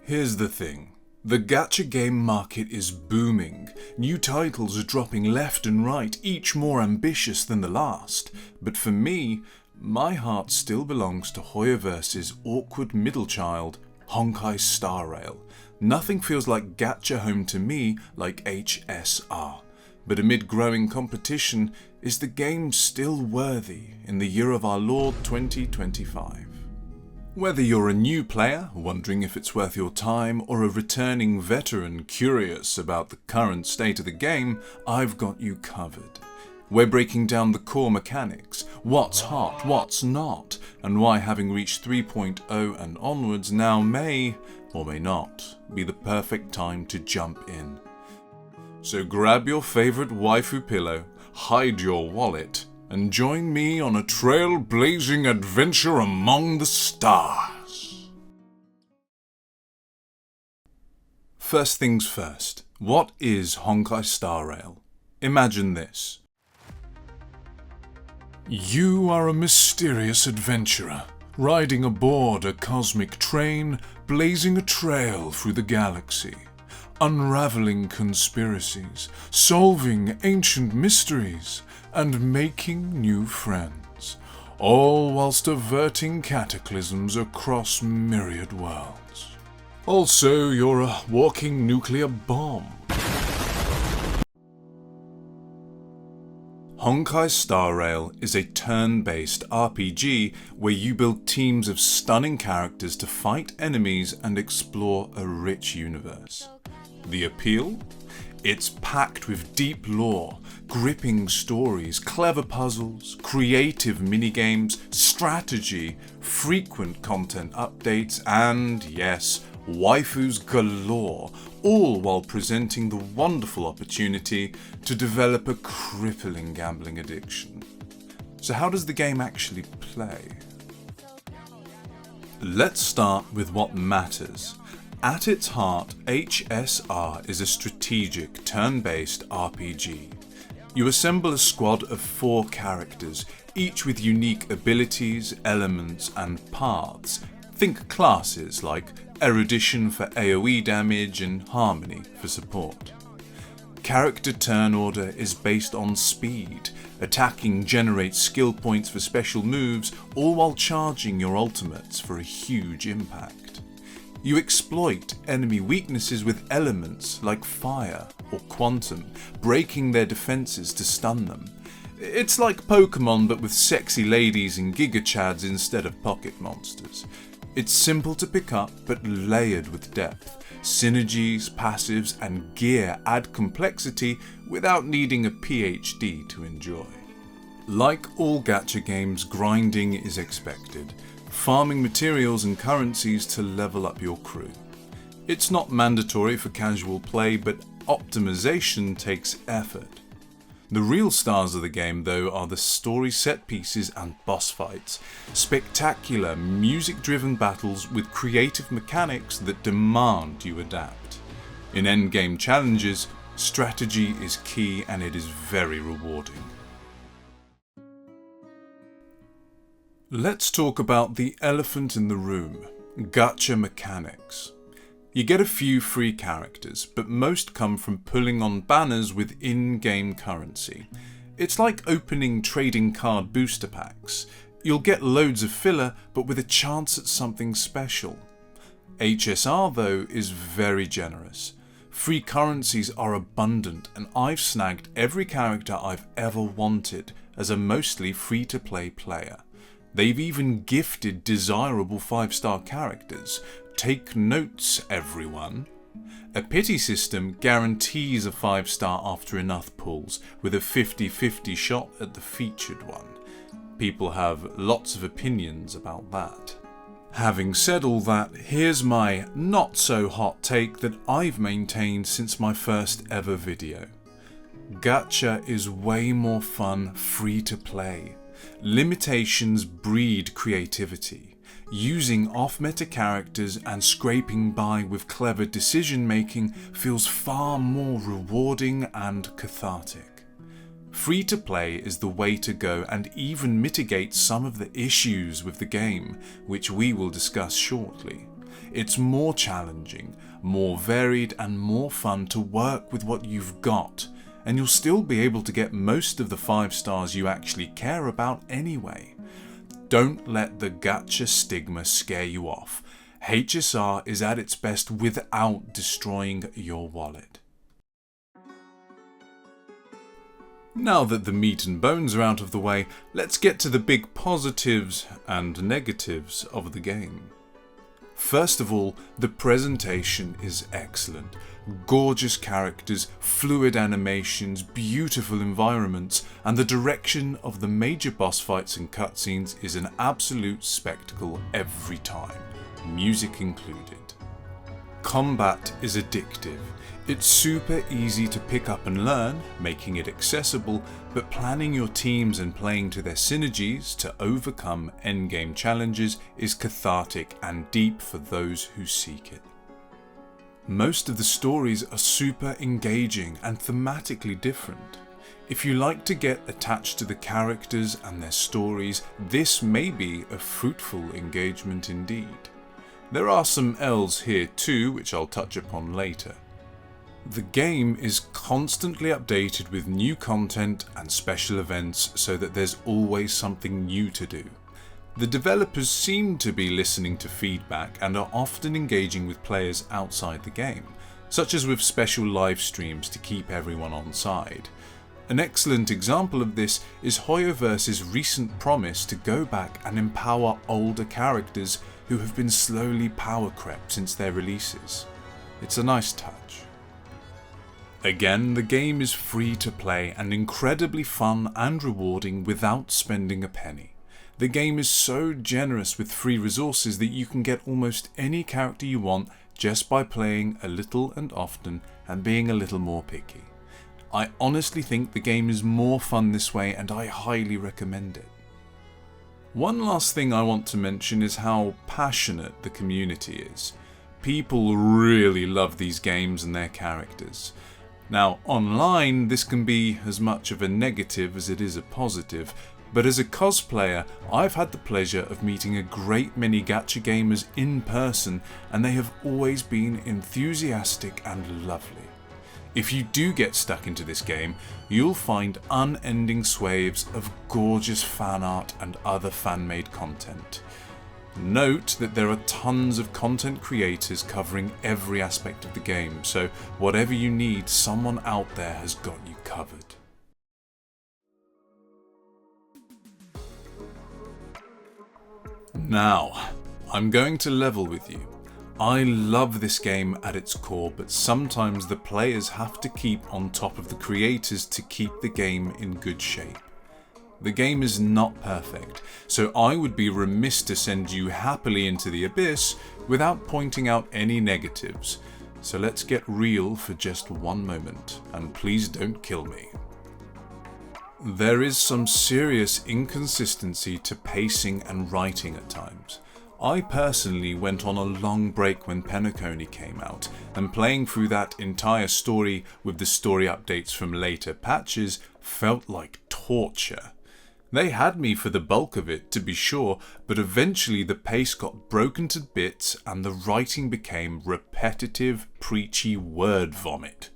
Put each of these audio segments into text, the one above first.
Here's the thing. The gacha game market is booming. New titles are dropping left and right, each more ambitious than the last. But for me, my heart still belongs to Hoyoverse's awkward middle child, Honkai Star Rail. Nothing feels like gacha home to me like HSR. But amid growing competition, is the game still worthy in the year of our Lord 2025? Whether you're a new player, wondering if it's worth your time, or a returning veteran curious about the current state of the game, I've got you covered. We're breaking down the core mechanics, what's hot, what's not, and why having reached 3.0 and onwards now may, or may not, be the perfect time to jump in. So grab your favourite waifu pillow, hide your wallet, and join me on a trailblazing adventure among the stars. First things first, what is Honkai Star Rail? Imagine this. You are a mysterious adventurer, riding aboard a cosmic train, blazing a trail through the galaxy, unraveling conspiracies, solving ancient mysteries, and making new friends, all whilst averting cataclysms across myriad worlds. Also, you're a walking nuclear bomb. Honkai Star Rail is a turn-based RPG where you build teams of stunning characters to fight enemies and explore a rich universe. The appeal? It's packed with deep lore, gripping stories, clever puzzles, creative minigames, strategy, frequent content updates, and yes, waifus galore, all while presenting the wonderful opportunity to develop a crippling gambling addiction. So how does the game actually play? Let's start with what matters. At its heart, HSR is a strategic, turn-based RPG. You assemble a squad of 4 characters, each with unique abilities, elements, and paths. Think classes like Erudition for AoE damage and Harmony for support. Character turn order is based on speed. Attacking generates skill points for special moves, all while charging your ultimates for a huge impact. You exploit enemy weaknesses with elements like fire or quantum, breaking their defenses to stun them. It's like Pokemon but with sexy ladies and gigachads instead of pocket monsters. It's simple to pick up but layered with depth. Synergies, passives and gear add complexity without needing a PhD to enjoy. Like all gacha games, grinding is expected. Farming materials and currencies to level up your crew. It's not mandatory for casual play, but optimization takes effort. The real stars of the game, though, are the story set pieces and boss fights. Spectacular, music-driven battles with creative mechanics that demand you adapt. In endgame challenges, strategy is key and it is very rewarding. Let's talk about the elephant in the room, gacha mechanics. You get a few free characters, but most come from pulling on banners with in-game currency. It's like opening trading card booster packs. You'll get loads of filler, but with a chance at something special. HSR, though, is very generous. Free currencies are abundant, and I've snagged every character I've ever wanted as a mostly free-to-play player. They've even gifted desirable 5-star characters. Take notes, everyone. A pity system guarantees a 5-star after enough pulls, with a 50-50 shot at the featured one. People have lots of opinions about that. Having said all that, here's my not so hot take that I've maintained since my first ever video. Gacha is way more fun free to play. Limitations breed creativity. Using off-meta characters and scraping by with clever decision making feels far more rewarding and cathartic. Free to play is the way to go and even mitigates some of the issues with the game, which we will discuss shortly. It's more challenging, more varied and more fun to work with what you've got, and you'll still be able to get most of the 5 stars you actually care about anyway. Don't let the gacha stigma scare you off. HSR is at its best without destroying your wallet. Now that the meat and bones are out of the way, let's get to the big positives and negatives of the game. First of all, the presentation is excellent. Gorgeous characters, fluid animations, beautiful environments, and the direction of the major boss fights and cutscenes is an absolute spectacle every time, music included. Combat is addictive. It's super easy to pick up and learn, making it accessible, but planning your teams and playing to their synergies to overcome endgame challenges is cathartic and deep for those who seek it. Most of the stories are super engaging and thematically different. If you like to get attached to the characters and their stories, this may be a fruitful engagement indeed. There are some L's here too, which I'll touch upon later. The game is constantly updated with new content and special events so that there's always something new to do. The developers seem to be listening to feedback and are often engaging with players outside the game, such as with special live streams to keep everyone on side. An excellent example of this is Hoyoverse's recent promise to go back and empower older characters who have been slowly power crept since their releases. It's a nice touch. Again, the game is free to play and incredibly fun and rewarding without spending a penny. The game is so generous with free resources that you can get almost any character you want just by playing a little and often and being a little more picky. I honestly think the game is more fun this way and I highly recommend it. One last thing I want to mention is how passionate the community is. People really love these games and their characters. Now, online, this can be as much of a negative as it is a positive, but as a cosplayer, I've had the pleasure of meeting a great many gacha gamers in person, and they have always been enthusiastic and lovely. If you do get stuck into this game, you'll find unending swathes of gorgeous fan art and other fan-made content. Note that there are tons of content creators covering every aspect of the game, so whatever you need, someone out there has got you covered. Now, I'm going to level with you. I love this game at its core, but sometimes the players have to keep on top of the creators to keep the game in good shape. The game is not perfect, so I would be remiss to send you happily into the abyss without pointing out any negatives. So let's get real for just one moment, and please don't kill me. There is some serious inconsistency to pacing and writing at times. I personally went on a long break when Penacony came out, and playing through that entire story with the story updates from later patches felt like torture. They had me for the bulk of it, to be sure, but eventually the pace got broken to bits and the writing became repetitive, preachy word vomit.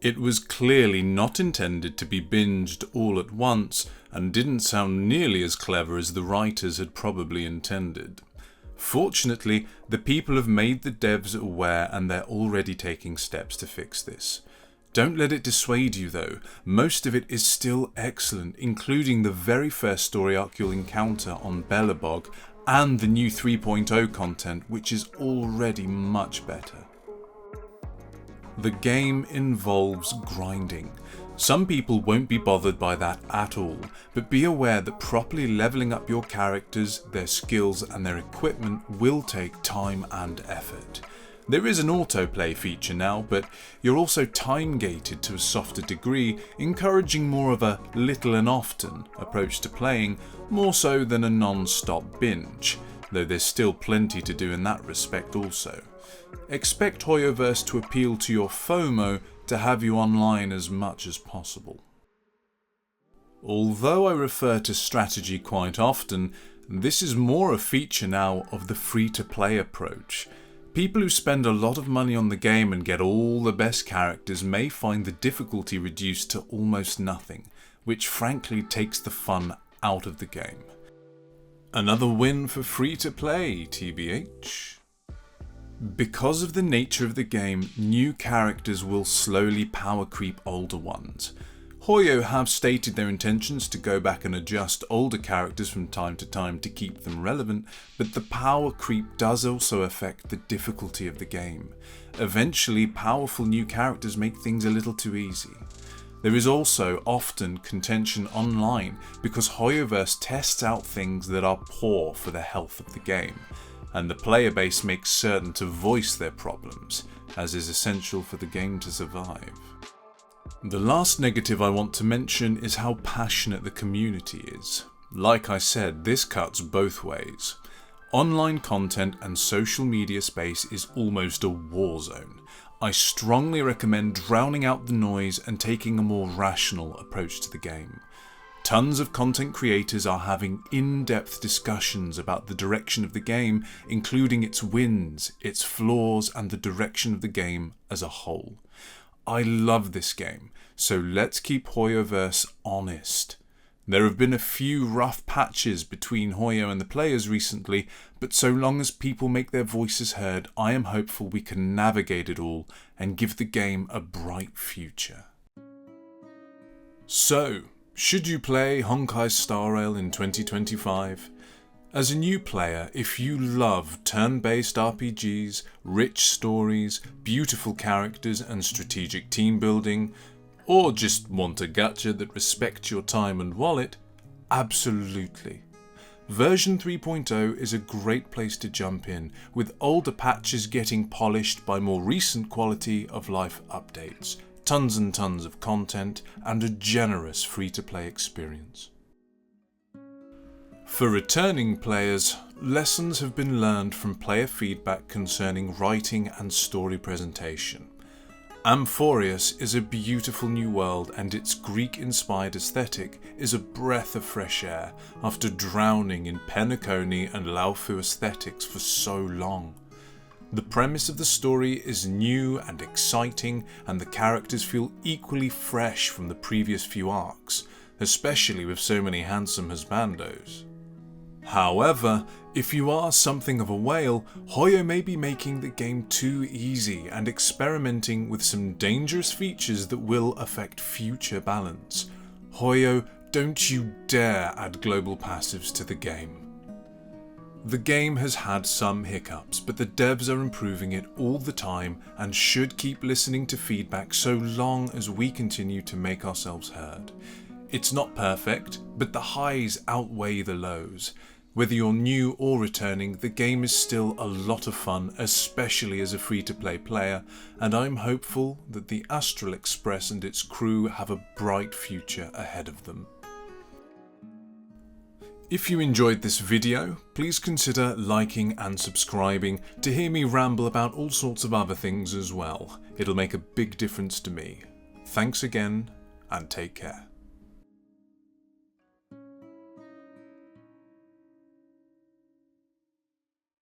It was clearly not intended to be binged all at once and didn't sound nearly as clever as the writers had probably intended. Fortunately, the people have made the devs aware and they're already taking steps to fix this. Don't let it dissuade you though, most of it is still excellent, including the very first story arc you'll encounter on Belobog and the new 3.0 content, which is already much better. The game involves grinding. Some people won't be bothered by that at all, but be aware that properly leveling up your characters, their skills and their equipment will take time and effort. There is an autoplay feature now, but you're also time-gated to a softer degree, encouraging more of a little and often approach to playing, more so than a non-stop binge, though there's still plenty to do in that respect also. Expect Hoyoverse to appeal to your FOMO to have you online as much as possible. Although I refer to strategy quite often, This is more a feature now of the free-to-play approach. People who spend a lot of money on the game and get all the best characters may find the difficulty reduced to almost nothing, which frankly takes the fun out of the game. Another win for free-to-play, TBH. Because of the nature of the game, new characters will slowly power creep older ones. Hoyo have stated their intentions to go back and adjust older characters from time to time to keep them relevant, but the power creep does also affect the difficulty of the game. Eventually, powerful new characters make things a little too easy. There is also often contention online because Hoyoverse tests out things that are poor for the health of the game, and the player base makes certain to voice their problems, as is essential for the game to survive. The last negative I want to mention is how passionate the community is. Like I said, this cuts both ways. Online content and social media space is almost a war zone. I strongly recommend drowning out the noise and taking a more rational approach to the game. Tons of content creators are having in-depth discussions about the direction of the game, including its wins, its flaws, and the direction of the game as a whole. I love this game, so let's keep Hoyoverse honest. There have been a few rough patches between Hoyo and the players recently, but so long as people make their voices heard, I am hopeful we can navigate it all and give the game a bright future. So, should you play Honkai Star Rail in 2025? As a new player, if you love turn-based RPGs, rich stories, beautiful characters and strategic team building, or just want a gacha that respects your time and wallet, absolutely. Version 3.0 is a great place to jump in, with older patches getting polished by more recent quality of life updates, tons and tons of content, and a generous free-to-play experience. For returning players, lessons have been learned from player feedback concerning writing and story presentation. Amphorius is a beautiful new world, and its Greek-inspired aesthetic is a breath of fresh air after drowning in Penacony and Laufu aesthetics for so long. The premise of the story is new and exciting, and the characters feel equally fresh from the previous few arcs, especially with so many handsome husbandos. However, if you are something of a whale, Hoyo may be making the game too easy and experimenting with some dangerous features that will affect future balance. Hoyo, don't you dare add global passives to the game. The game has had some hiccups, but the devs are improving it all the time and should keep listening to feedback so long as we continue to make ourselves heard. It's not perfect, but the highs outweigh the lows. Whether you're new or returning, the game is still a lot of fun, especially as a free-to-play player, and I'm hopeful that the Astral Express and its crew have a bright future ahead of them. If you enjoyed this video, please consider liking and subscribing to hear me ramble about all sorts of other things as well. It'll make a big difference to me. Thanks again, and take care.